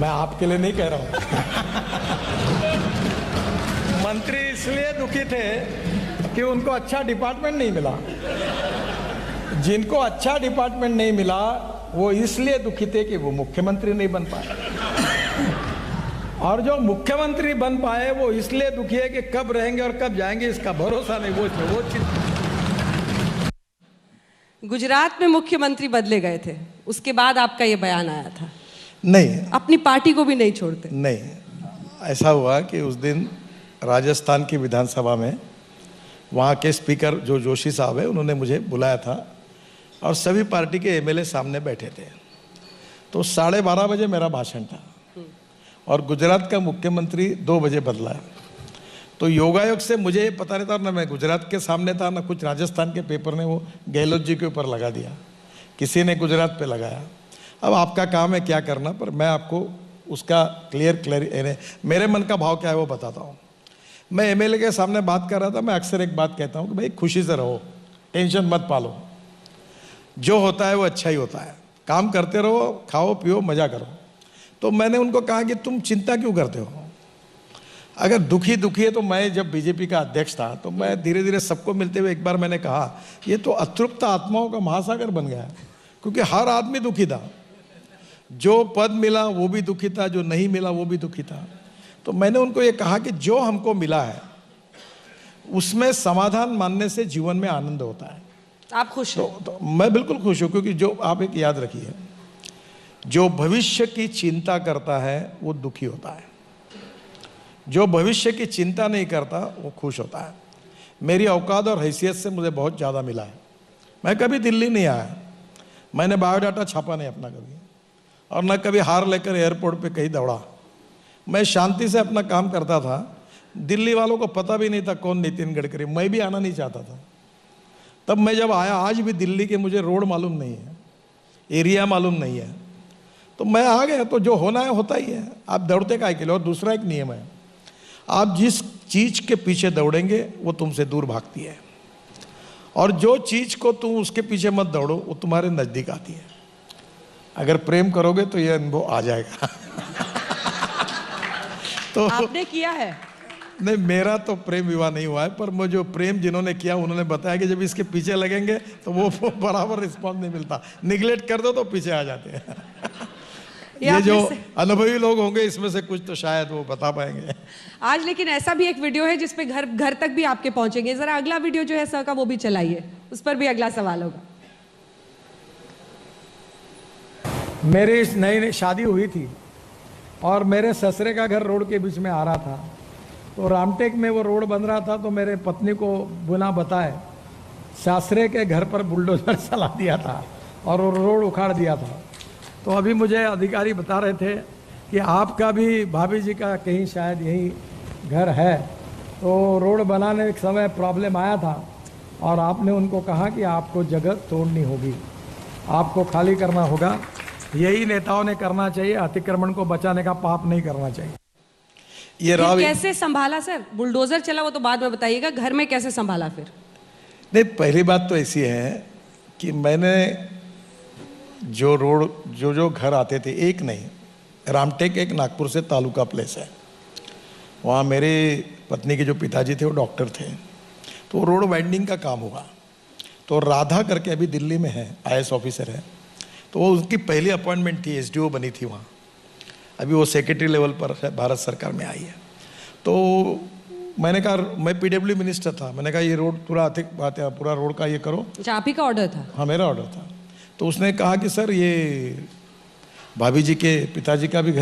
मैं आपके लिए नहीं कह रहा हूं। मंत्री इसलिए दुखी थे कि उनको अच्छा डिपार्टमेंट नहीं मिला। जिनको अच्छा डिपार्टमेंट नहीं मिला वो इसलिए दुखी थे कि वो मुख्यमंत्री नहीं बन पाए, और जो मुख्यमंत्री बन पाए वो इसलिए दुखी है कि कब रहेंगे और कब जाएंगे इसका भरोसा नहीं। वो चिंता। गुजरात में मुख्यमंत्री बदले गए थे, उसके बाद आपका ये बयान आया था। नहीं, अपनी पार्टी को भी नहीं छोड़ते। नहीं, ऐसा हुआ कि उस दिन राजस्थान की विधानसभा में वहाँ के स्पीकर जो जोशी साहब है उन्होंने मुझे बुलाया था और सभी पार्टी के एमएलए सामने बैठे थे। तो 12:30 बजे मेरा भाषण था और गुजरात का मुख्यमंत्री 2 बजे बदला। तो योगायोग से मुझे पता नहीं था, ना मैं गुजरात के सामने था, ना कुछ राजस्थान के पेपर ने वो गहलोत जी के ऊपर लगा दिया, किसी ने गुजरात पे लगाया। अब आपका काम है क्या करना, पर मैं आपको उसका क्लियर मेरे मन का भाव क्या है वो बताता हूँ। मैं एमएलए के सामने बात कर रहा था। मैं अक्सर एक बात कहता हूँ कि भाई खुशी से रहो, टेंशन मत पालो, जो होता है वो अच्छा ही होता है, काम करते रहो, खाओ पियो मजा करो। तो मैंने उनको कहा कि तुम चिंता क्यों करते हो, अगर दुखी है तो मैं जब बीजेपी का अध्यक्ष था तो मैं धीरे धीरे सबको मिलते हुए एक बार मैंने कहा ये तो अतृप्त आत्माओं का महासागर बन गया है, क्योंकि हर आदमी दुखी था। जो पद मिला वो भी दुखी था, जो नहीं मिला वो भी दुखी था। तो मैंने उनको ये कहा कि जो हमको मिला है उसमें समाधान मानने से जीवन में आनंद होता है। आप खुश हो? तो मैं बिल्कुल खुश हूँ, क्योंकि जो आप एक याद रखिए, जो भविष्य की चिंता करता है वो दुखी होता है, जो भविष्य की चिंता नहीं करता वो खुश होता है। मेरी औकात और हैसियत से मुझे बहुत ज़्यादा मिला है। मैं कभी दिल्ली नहीं आया, मैंने बायोडाटा छापा नहीं अपना कभी, और न कभी हार लेकर एयरपोर्ट पे कहीं दौड़ा। मैं शांति से अपना काम करता था। दिल्ली वालों को पता भी नहीं था कौन नितिन गडकरी, मैं भी आना नहीं चाहता था। तब मैं जब आया, आज भी दिल्ली के मुझे रोड मालूम नहीं है, एरिया मालूम नहीं है, तो मैं आ गया। तो जो होना है होता ही है, आप दौड़ते काहे के लिए। और दूसरा एक नियम है, आप जिस चीज के पीछे दौड़ेंगे वो तुमसे दूर भागती है, और जो चीज को तुम उसके पीछे मत दौड़ो वो तुम्हारे नजदीक आती है। अगर प्रेम करोगे तो ये अनुभव आ जाएगा। तो आपने किया है? नहीं, मेरा तो प्रेम विवाह नहीं हुआ है, पर मुझे जो प्रेम जिन्होंने किया उन्होंने बताया कि जब इसके पीछे लगेंगे तो वो बराबर रिस्पॉन्स नहीं मिलता, निगलेक्ट कर दो तो पीछे आ जाते हैं। ये जो अनुभवी लोग होंगे इसमें से कुछ तो शायद वो बता पाएंगे आज। लेकिन ऐसा भी एक वीडियो है जिसपे घर तक भी आपके पहुंचेंगे। जरा अगला वीडियो जो है सर का वो भी चलाइए, उस पर भी अगला सवाल होगा। मेरी नई शादी हुई थी और मेरे ससुरे का घर रोड के बीच में आ रहा था। तो रामटेक में वो रोड बन रहा था, तो मेरे पत्नी को बिना बताए ससुरे के घर पर बुलडोजर चला दिया था और वो रोड उखाड़ दिया था। तो अभी मुझे अधिकारी बता रहे थे कि आपका भी भाभी जी का कहीं शायद यही घर है, तो रोड बनाने के समय प्रॉब्लम आया था और आपने उनको कहा कि आपको जगह तोड़नी होगी, आपको खाली करना होगा। यही नेताओं ने करना चाहिए, अतिक्रमण को बचाने का पाप नहीं करना चाहिए। ये कैसे संभाला सर? बुलडोजर चला वो तो बाद में बताइएगा, घर में कैसे संभाला फिर? नहीं, पहली बात तो ऐसी है कि मैंने जो रोड जो घर आते थे, एक नहीं, रामटेक एक नागपुर से तालुका प्लेस है, वहाँ मेरे पत्नी के जो पिताजी थे वो डॉक्टर थे, तो रोड वाइंडिंग का काम हुआ। तो राधा करके अभी दिल्ली में है, आईएएस ऑफिसर है, तो वो उसकी पहली अपॉइंटमेंट थी, एसडीओ बनी थी वहाँ। अभी वो सेक्रेटरी लेवल पर भारत सरकार में आई है। तो मैंने कहा, मैं पीडब्ल्यू मिनिस्टर था, मैंने कहा ये रोड पूरा रोड का ये करो। अच्छा, आप ही का ऑर्डर था? हाँ, मेरा ऑर्डर था। तो उसने कहा कि सर ये भाभी जी के पिताजी का भी घर